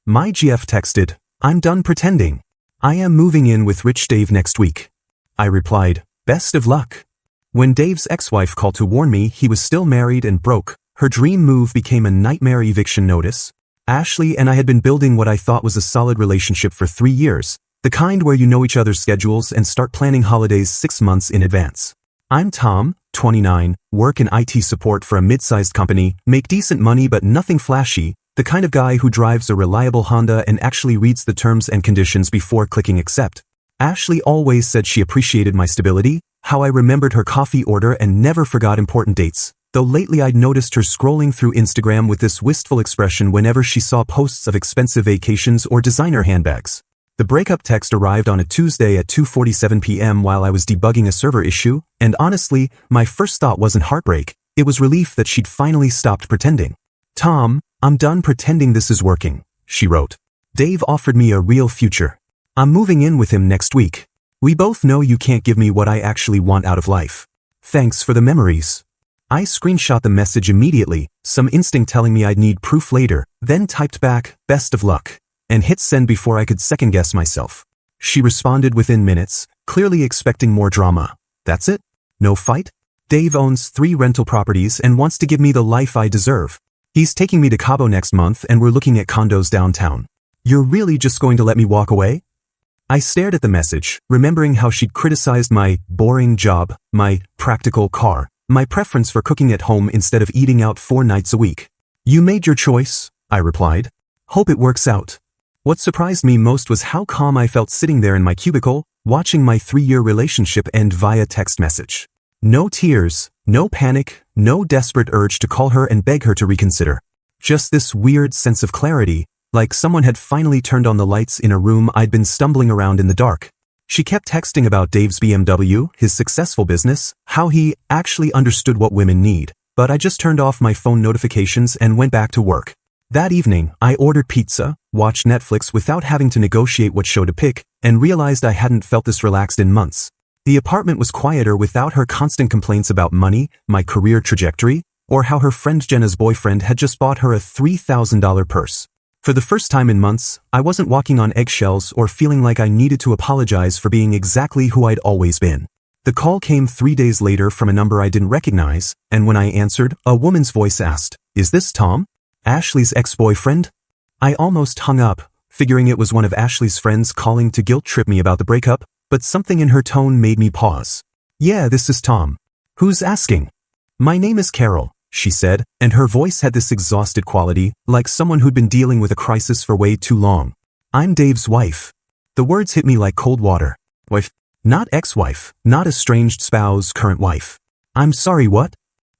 My GF texted, "I'm done pretending. I am moving in with Rich Dave next week." I replied, "Best of luck." When Dave's ex-wife called to warn me he was still married and broke, her dream move became a nightmare eviction notice. Ashley and I had been building what I thought was a solid relationship for 3 years, the kind where you know each other's schedules and start planning holidays 6 months in advance. I'm Tom, 29, work in IT support for a mid-sized company, make decent money but nothing flashy, the kind of guy who drives a reliable Honda and actually reads the terms and conditions before clicking accept. Ashley always said she appreciated my stability, how I remembered her coffee order and never forgot important dates, though lately I'd noticed her scrolling through Instagram with this wistful expression whenever she saw posts of expensive vacations or designer handbags. The breakup text arrived on a Tuesday at 2:47 p.m. while I was debugging a server issue, and honestly, my first thought wasn't heartbreak, it was relief that she'd finally stopped pretending. "Tom, I'm done pretending this is working," she wrote. "Dave offered me a real future. I'm moving in with him next week. We both know you can't give me what I actually want out of life. Thanks for the memories." I screenshot the message immediately, some instinct telling me I'd need proof later, then typed back, "Best of luck," and hit send before I could second-guess myself. She responded within minutes, clearly expecting more drama. "That's it? No fight? Dave owns 3 rental properties and wants to give me the life I deserve. He's taking me to Cabo next month and we're looking at condos downtown. You're really just going to let me walk away?" I stared at the message, remembering how she'd criticized my boring job, my practical car, my preference for cooking at home instead of eating out 4 nights a week. "You made your choice," I replied. "Hope it works out." What surprised me most was how calm I felt sitting there in my cubicle, watching my 3-year relationship end via text message. No tears, no panic, no desperate urge to call her and beg her to reconsider. Just this weird sense of clarity, like someone had finally turned on the lights in a room I'd been stumbling around in the dark. She kept texting about Dave's BMW, his successful business, how he actually understood what women need, but I just turned off my phone notifications and went back to work. That evening, I ordered pizza, watched Netflix without having to negotiate what show to pick, and realized I hadn't felt this relaxed in months. The apartment was quieter without her constant complaints about money, my career trajectory, or how her friend Jenna's boyfriend had just bought her a $3,000 purse. For the first time in months, I wasn't walking on eggshells or feeling like I needed to apologize for being exactly who I'd always been. The call came 3 days later from a number I didn't recognize, and when I answered, a woman's voice asked, "Is this Tom? Ashley's ex-boyfriend?" I almost hung up, figuring it was one of Ashley's friends calling to guilt-trip me about the breakup, but something in her tone made me pause. "Yeah, this is Tom. Who's asking?" "My name is Carol," she said, and her voice had this exhausted quality, like someone who'd been dealing with a crisis for way too long. "I'm Dave's wife." The words hit me like cold water. Wife. Not ex-wife, not estranged spouse, current wife. "I'm sorry, what?"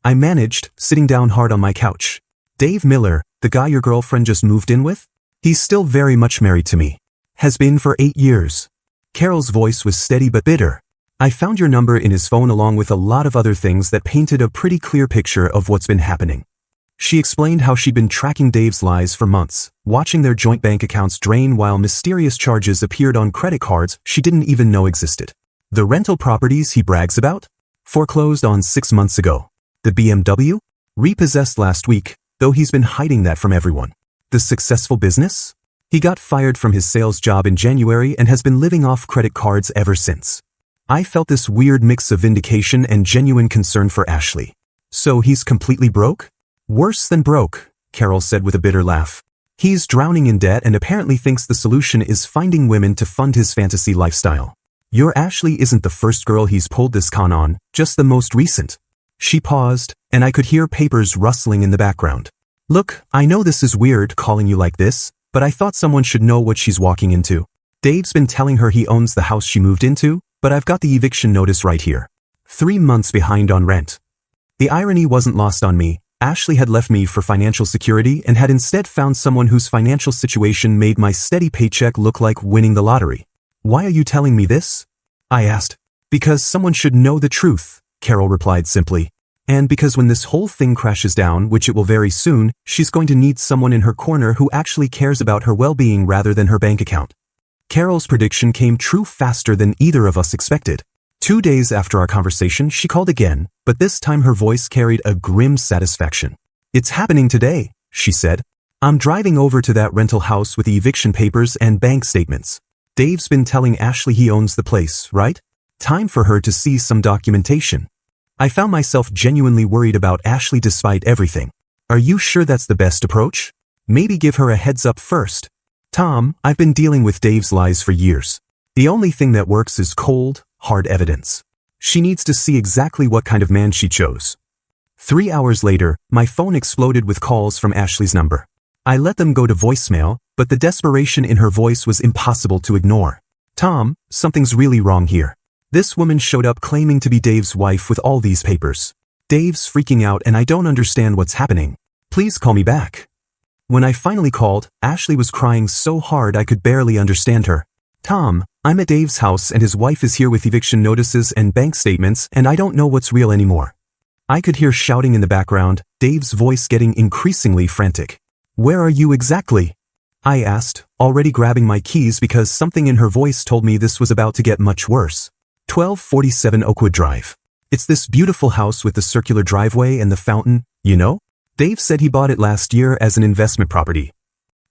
I managed, sitting down hard on my couch. "Dave Miller, the guy your girlfriend just moved in with? He's still very much married to me. Has been for 8 years. Carol's voice was steady but bitter. "I found your number in his phone along with a lot of other things that painted a pretty clear picture of what's been happening." She explained how she'd been tracking Dave's lies for months, watching their joint bank accounts drain while mysterious charges appeared on credit cards she didn't even know existed. The rental properties he brags about? Foreclosed on 6 months ago. The BMW? Repossessed last week, though he's been hiding that from everyone. The successful business? He got fired from his sales job in January and has been living off credit cards ever since. I felt this weird mix of vindication and genuine concern for Ashley. "So he's completely broke?" "Worse than broke," Carol said with a bitter laugh. "He's drowning in debt and apparently thinks the solution is finding women to fund his fantasy lifestyle. Your Ashley isn't the first girl he's pulled this con on, just the most recent." She paused, and I could hear papers rustling in the background. "Look, I know this is weird calling you like this, but I thought someone should know what she's walking into. Dave's been telling her he owns the house she moved into, but I've got the eviction notice right here. 3 months behind on rent." The irony wasn't lost on me. Ashley had left me for financial security and had instead found someone whose financial situation made my steady paycheck look like winning the lottery. "Why are you telling me this?" I asked. "Because someone should know the truth," Carol replied simply. "And because when this whole thing crashes down, which it will very soon, she's going to need someone in her corner who actually cares about her well-being rather than her bank account." Carol's prediction came true faster than either of us expected. 2 days after our conversation, she called again, but this time her voice carried a grim satisfaction. "It's happening today," she said. I'm driving over to that rental house with the eviction papers and bank statements. Dave's been telling Ashley he owns the place, right? Time for her to see some documentation. I found myself genuinely worried about Ashley despite everything. Are you sure that's the best approach? Maybe give her a heads up first. Tom, I've been dealing with Dave's lies for years. The only thing that works is cold, hard evidence. She needs to see exactly what kind of man she chose. 3 hours later, my phone exploded with calls from Ashley's number. I let them go to voicemail, but the desperation in her voice was impossible to ignore. Tom, something's really wrong here. This woman showed up claiming to be Dave's wife with all these papers. Dave's freaking out and I don't understand what's happening. Please call me back. When I finally called, Ashley was crying so hard I could barely understand her. Tom, I'm at Dave's house and his wife is here with eviction notices and bank statements and I don't know what's real anymore. I could hear shouting in the background, Dave's voice getting increasingly frantic. Where are you exactly? I asked, already grabbing my keys because something in her voice told me this was about to get much worse. 1247 Oakwood Drive. It's this beautiful house with the circular driveway and the fountain, you know? Dave said he bought it last year as an investment property.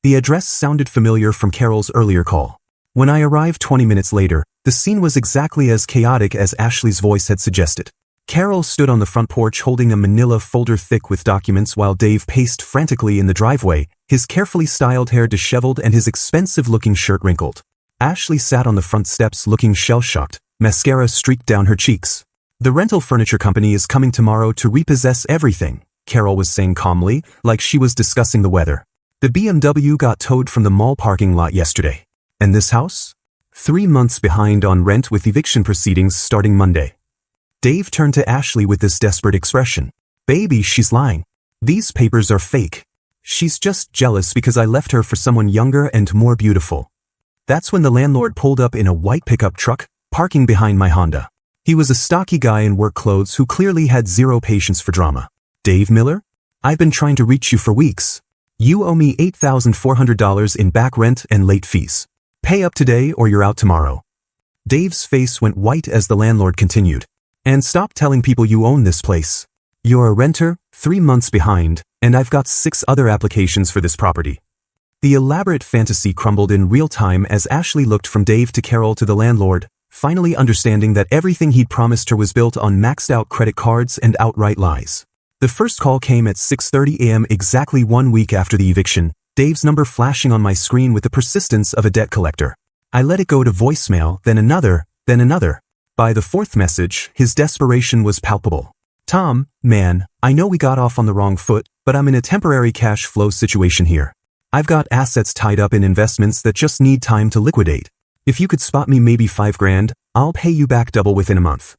The address sounded familiar from Carol's earlier call. When I arrived 20 minutes later, the scene was exactly as chaotic as Ashley's voice had suggested. Carol stood on the front porch holding a manila folder thick with documents while Dave paced frantically in the driveway, his carefully styled hair disheveled and his expensive-looking shirt wrinkled. Ashley sat on the front steps looking shell-shocked, mascara streaked down her cheeks. The rental furniture company is coming tomorrow to repossess everything, Carol was saying calmly, like she was discussing the weather. The BMW got towed from the mall parking lot yesterday. And this house? 3 months behind on rent with eviction proceedings starting Monday. Dave turned to Ashley with this desperate expression. Baby, she's lying. These papers are fake. She's just jealous because I left her for someone younger and more beautiful. That's when the landlord pulled up in a white pickup truck, parking behind my Honda. He was a stocky guy in work clothes who clearly had zero patience for drama. Dave Miller? I've been trying to reach you for weeks. You owe me $8,400 in back rent and late fees. Pay up today or you're out tomorrow. Dave's face went white as the landlord continued. And stop telling people you own this place. You're a renter, 3 months behind, and I've got 6 other applications for this property. The elaborate fantasy crumbled in real time as Ashley looked from Dave to Carol to the landlord, finally understanding that everything he'd promised her was built on maxed-out credit cards and outright lies. The first call came at 6:30 a.m. exactly 1 week after the eviction, Dave's number flashing on my screen with the persistence of a debt collector. I let it go to voicemail, then another, then another. By the 4th message, his desperation was palpable. Tom, man, I know we got off on the wrong foot, but I'm in a temporary cash flow situation here. I've got assets tied up in investments that just need time to liquidate. If you could spot me maybe $5,000, I'll pay you back double within a month.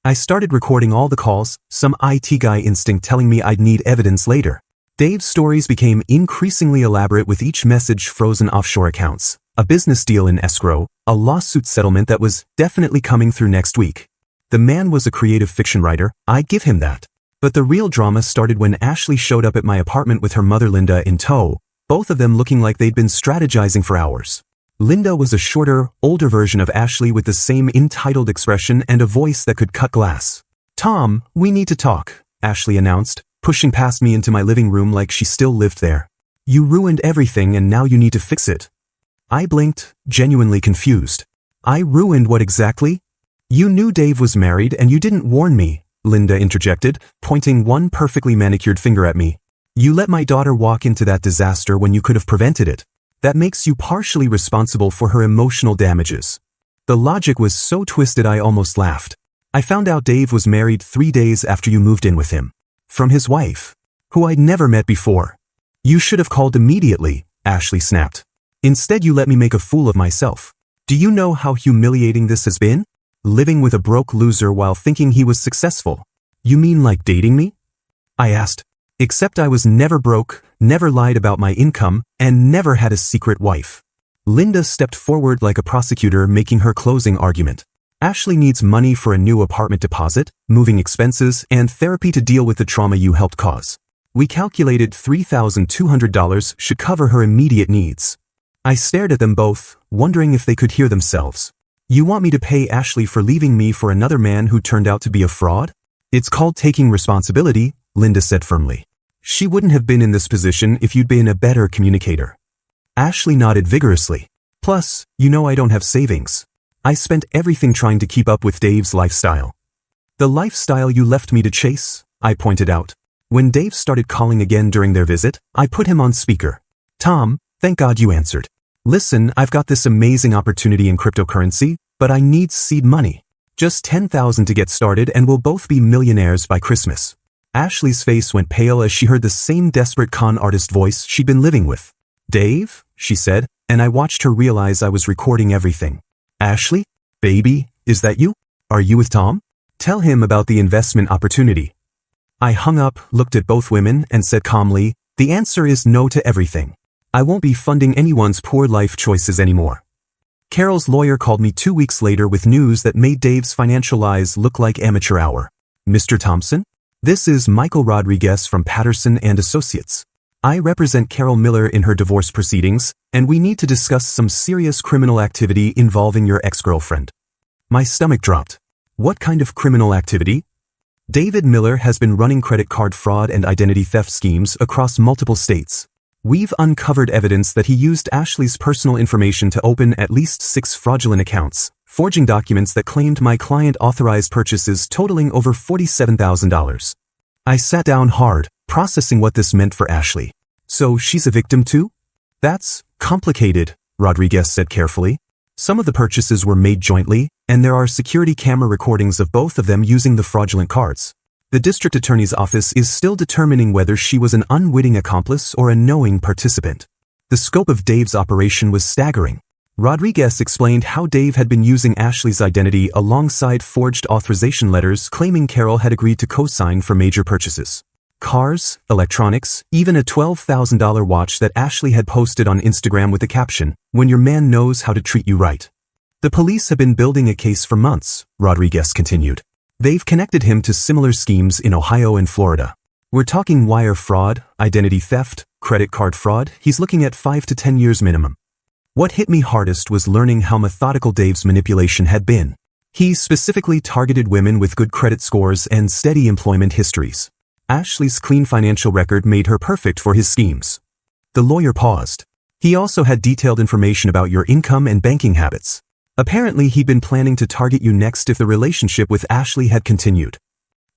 I started recording all the calls, some IT guy instinct telling me I'd need evidence later. Dave's stories became increasingly elaborate with each message frozen offshore accounts, a business deal in escrow, a lawsuit settlement that was definitely coming through next week. The man was a creative fiction writer, I'd give him that. But the real drama started when Ashley showed up at my apartment with her mother Linda in tow, both of them looking like they'd been strategizing for hours. Linda was a shorter, older version of Ashley with the same entitled expression and a voice that could cut glass. Tom, we need to talk, Ashley announced, pushing past me into my living room like she still lived there. You ruined everything and now you need to fix it. I blinked, genuinely confused. I ruined what exactly? You knew Dave was married and you didn't warn me, Linda interjected, pointing one perfectly manicured finger at me. You let my daughter walk into that disaster when you could have prevented it. That makes you partially responsible for her emotional damages. The logic was so twisted I almost laughed. I found out Dave was married 3 days after you moved in with him. From his wife, who I'd never met before. You should have called immediately, Ashley snapped. Instead you let me make a fool of myself. Do you know how humiliating this has been? Living with a broke loser while thinking he was successful. You mean like dating me? I asked. Except I was never broke, never lied about my income, and never had a secret wife. Linda stepped forward like a prosecutor making her closing argument. Ashley needs money for a new apartment deposit, moving expenses, and therapy to deal with the trauma you helped cause. We calculated $3,200 should cover her immediate needs. I stared at them both, wondering if they could hear themselves. You want me to pay Ashley for leaving me for another man who turned out to be a fraud? It's called taking responsibility, Linda said firmly. She wouldn't have been in this position if you'd been a better communicator. Ashley nodded vigorously. Plus, you know I don't have savings. I spent everything trying to keep up with Dave's lifestyle. The lifestyle you left me to chase? I pointed out. When Dave started calling again during their visit, I put him on speaker. Tom, thank God you answered. Listen, I've got this amazing opportunity in cryptocurrency, but I need seed money. Just $10,000 to get started and we'll both be millionaires by Christmas. Ashley's face went pale as she heard the same desperate con artist voice she'd been living with. Dave, she said, and I watched her realize I was recording everything. Ashley? Baby, is that you? Are you with Tom? Tell him about the investment opportunity. I hung up, looked at both women, and said calmly, the answer is no to everything. I won't be funding anyone's poor life choices anymore. Carol's lawyer called me 2 weeks later with news that made Dave's financial lies look like amateur hour. Mr. Thompson? This is Michael Rodriguez from Patterson & Associates. I represent Carol Miller in her divorce proceedings, and we need to discuss some serious criminal activity involving your ex-girlfriend. My stomach dropped. What kind of criminal activity? David Miller has been running credit card fraud and identity theft schemes across multiple states. We've uncovered evidence that he used Ashley's personal information to open at least 6 fraudulent accounts, forging documents that claimed my client authorized purchases totaling over $47,000. I sat down hard, processing what this meant for Ashley. So she's a victim too? That's complicated, Rodriguez said carefully. Some of the purchases were made jointly, and there are security camera recordings of both of them using the fraudulent cards. The district attorney's office is still determining whether she was an unwitting accomplice or a knowing participant. The scope of Dave's operation was staggering. Rodriguez explained how Dave had been using Ashley's identity alongside forged authorization letters claiming Carol had agreed to co-sign for major purchases. Cars, electronics, even a $12,000 watch that Ashley had posted on Instagram with the caption, "When your man knows how to treat you right." The police have been building a case for months, Rodriguez continued. They've connected him to similar schemes in Ohio and Florida. We're talking wire fraud, identity theft, credit card fraud. He's looking at 5 to 10 years minimum. What hit me hardest was learning how methodical Dave's manipulation had been. He specifically targeted women with good credit scores and steady employment histories. Ashley's clean financial record made her perfect for his schemes. The lawyer paused. He also had detailed information about your income and banking habits. Apparently he'd been planning to target you next if the relationship with Ashley had continued.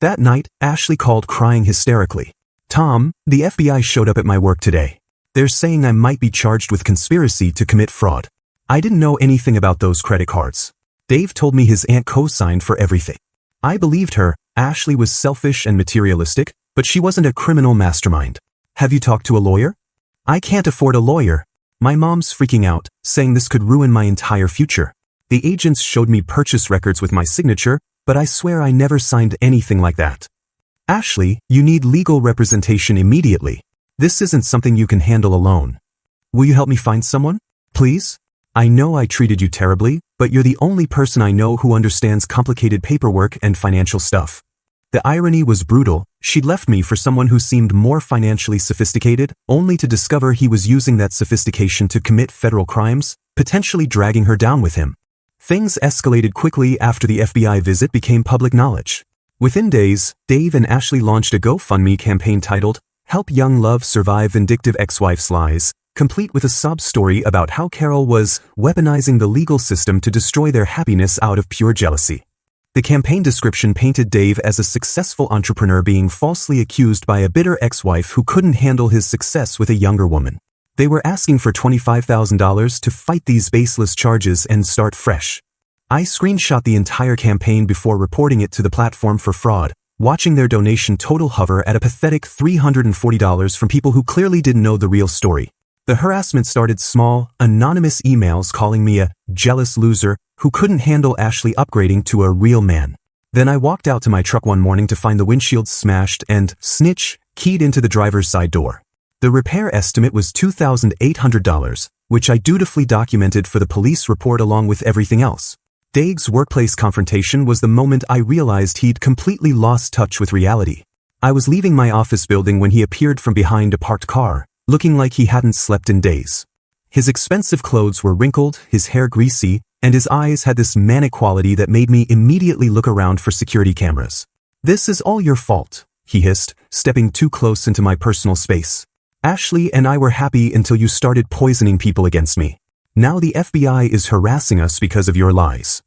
That night, Ashley called crying hysterically. Tom, the FBI showed up at my work today. They're saying I might be charged with conspiracy to commit fraud. I didn't know anything about those credit cards. Dave told me his aunt co-signed for everything. I believed her. Ashley was selfish and materialistic, but she wasn't a criminal mastermind. Have you talked to a lawyer? I can't afford a lawyer. My mom's freaking out, saying this could ruin my entire future. The agents showed me purchase records with my signature, but I swear I never signed anything like that. Ashley, you need legal representation immediately. This isn't something you can handle alone. Will you help me find someone? Please? I know I treated you terribly, but you're the only person I know who understands complicated paperwork and financial stuff. The irony was brutal. She'd left me for someone who seemed more financially sophisticated, only to discover he was using that sophistication to commit federal crimes, potentially dragging her down with him. Things escalated quickly after the FBI visit became public knowledge. Within days, Dave and Ashley launched a GoFundMe campaign titled, "Help Young Love Survive Vindictive Ex-Wife's Lies," complete with a sob story about how Carol was weaponizing the legal system to destroy their happiness out of pure jealousy. The campaign description painted Dave as a successful entrepreneur being falsely accused by a bitter ex-wife who couldn't handle his success with a younger woman. They were asking for $25,000 to fight these baseless charges and start fresh. I screenshot the entire campaign before reporting it to the platform for fraud, watching their donation total hover at a pathetic $340 from people who clearly didn't know the real story. The harassment started small, anonymous emails calling me a jealous loser who couldn't handle Ashley upgrading to a real man. Then I walked out to my truck one morning to find the windshield smashed and, snitch, keyed into the driver's side door. The repair estimate was $2,800, which I dutifully documented for the police report along with everything else. Dave's workplace confrontation was the moment I realized he'd completely lost touch with reality. I was leaving my office building when he appeared from behind a parked car, looking like he hadn't slept in days. His expensive clothes were wrinkled, his hair greasy, and his eyes had this manic quality that made me immediately look around for security cameras. "This is all your fault," he hissed, stepping too close into my personal space. Ashley and I were happy until you started poisoning people against me. Now the FBI is harassing us because of your lies.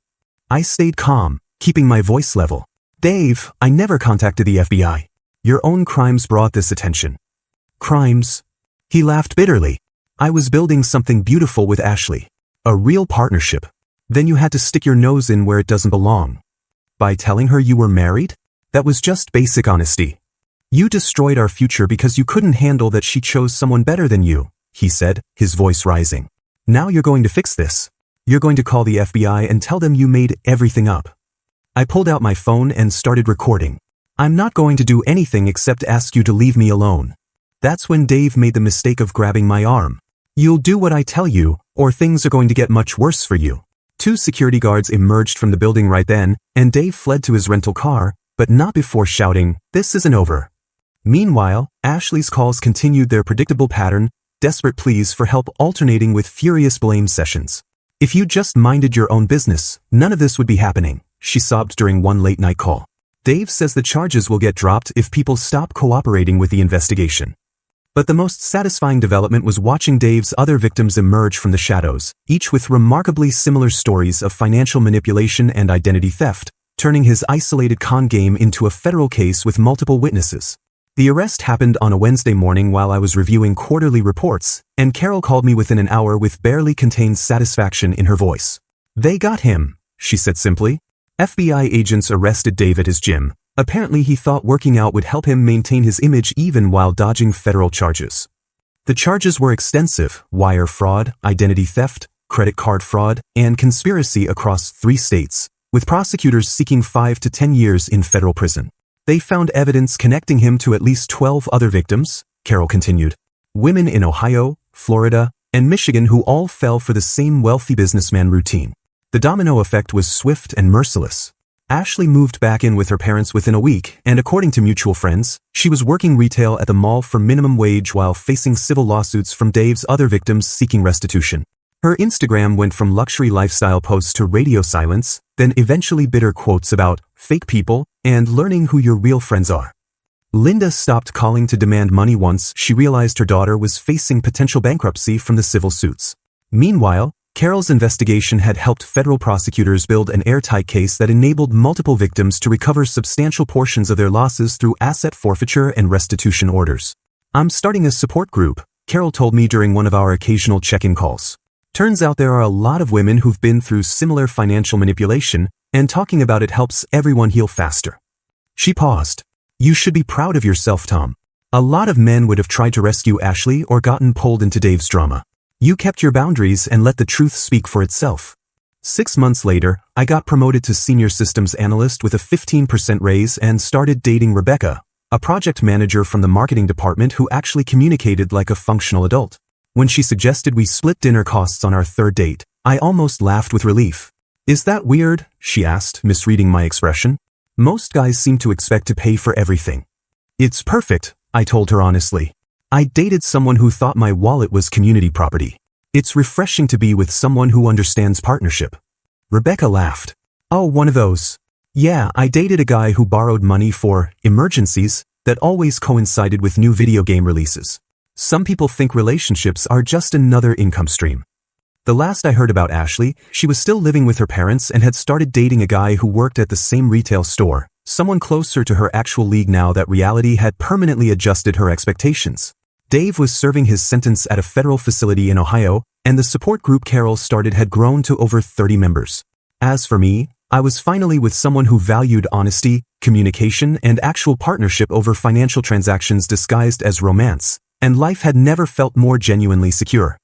I stayed calm, keeping my voice level. Dave, I never contacted the FBI. Your own crimes brought this attention. Crimes? He laughed bitterly. I was building something beautiful with Ashley. A real partnership. Then you had to stick your nose in where it doesn't belong. By telling her you were married? That was just basic honesty. You destroyed our future because you couldn't handle that she chose someone better than you, he said, his voice rising. Now you're going to fix this. You're going to call the FBI and tell them you made everything up. I pulled out my phone and started recording. I'm not going to do anything except ask you to leave me alone. That's when Dave made the mistake of grabbing my arm. You'll do what I tell you, or things are going to get much worse for you. 2 security guards emerged from the building right then, and Dave fled to his rental car, but not before shouting, "This isn't over." Meanwhile, Ashley's calls continued their predictable pattern, desperate pleas for help alternating with furious blame sessions. If you just minded your own business, none of this would be happening, she sobbed during one late-night call. Dave says the charges will get dropped if people stop cooperating with the investigation. But the most satisfying development was watching Dave's other victims emerge from the shadows, each with remarkably similar stories of financial manipulation and identity theft, turning his isolated con game into a federal case with multiple witnesses. The arrest happened on a Wednesday morning while I was reviewing quarterly reports, and Carol called me within an hour with barely contained satisfaction in her voice. They got him, she said simply. FBI agents arrested Dave at his gym. Apparently he thought working out would help him maintain his image even while dodging federal charges. The charges were extensive: wire fraud, identity theft, credit card fraud, and conspiracy across 3 states, with prosecutors seeking 5 to 10 years in federal prison. They found evidence connecting him to at least 12 other victims, Carol continued. Women in Ohio, Florida, and Michigan who all fell for the same wealthy businessman routine. The domino effect was swift and merciless. Ashley moved back in with her parents within a week, and according to mutual friends, she was working retail at the mall for minimum wage while facing civil lawsuits from Dave's other victims seeking restitution. Her Instagram went from luxury lifestyle posts to radio silence, then eventually bitter quotes about fake people and learning who your real friends are. Linda stopped calling to demand money once she realized her daughter was facing potential bankruptcy from the civil suits. Meanwhile, Carol's investigation had helped federal prosecutors build an airtight case that enabled multiple victims to recover substantial portions of their losses through asset forfeiture and restitution orders. I'm starting a support group, Carol told me during one of our occasional check-in calls. Turns out there are a lot of women who've been through similar financial manipulation, and talking about it helps everyone heal faster. She paused. You should be proud of yourself, Tom. A lot of men would have tried to rescue Ashley or gotten pulled into Dave's drama. You kept your boundaries and let the truth speak for itself. 6 months later, I got promoted to senior systems analyst with a 15% raise and started dating Rebecca, a project manager from the marketing department who actually communicated like a functional adult. When she suggested we split dinner costs on our 3rd date, I almost laughed with relief. Is that weird? She asked, misreading my expression. Most guys seem to expect to pay for everything. It's perfect, I told her honestly. I dated someone who thought my wallet was community property. It's refreshing to be with someone who understands partnership. Rebecca laughed. Oh, one of those. Yeah, I dated a guy who borrowed money for emergencies that always coincided with new video game releases. Some people think relationships are just another income stream. The last I heard about Ashley, she was still living with her parents and had started dating a guy who worked at the same retail store, someone closer to her actual league now that reality had permanently adjusted her expectations. Dave was serving his sentence at a federal facility in Ohio, and the support group Carol started had grown to over 30 members. As for me, I was finally with someone who valued honesty, communication, and actual partnership over financial transactions disguised as romance, and life had never felt more genuinely secure.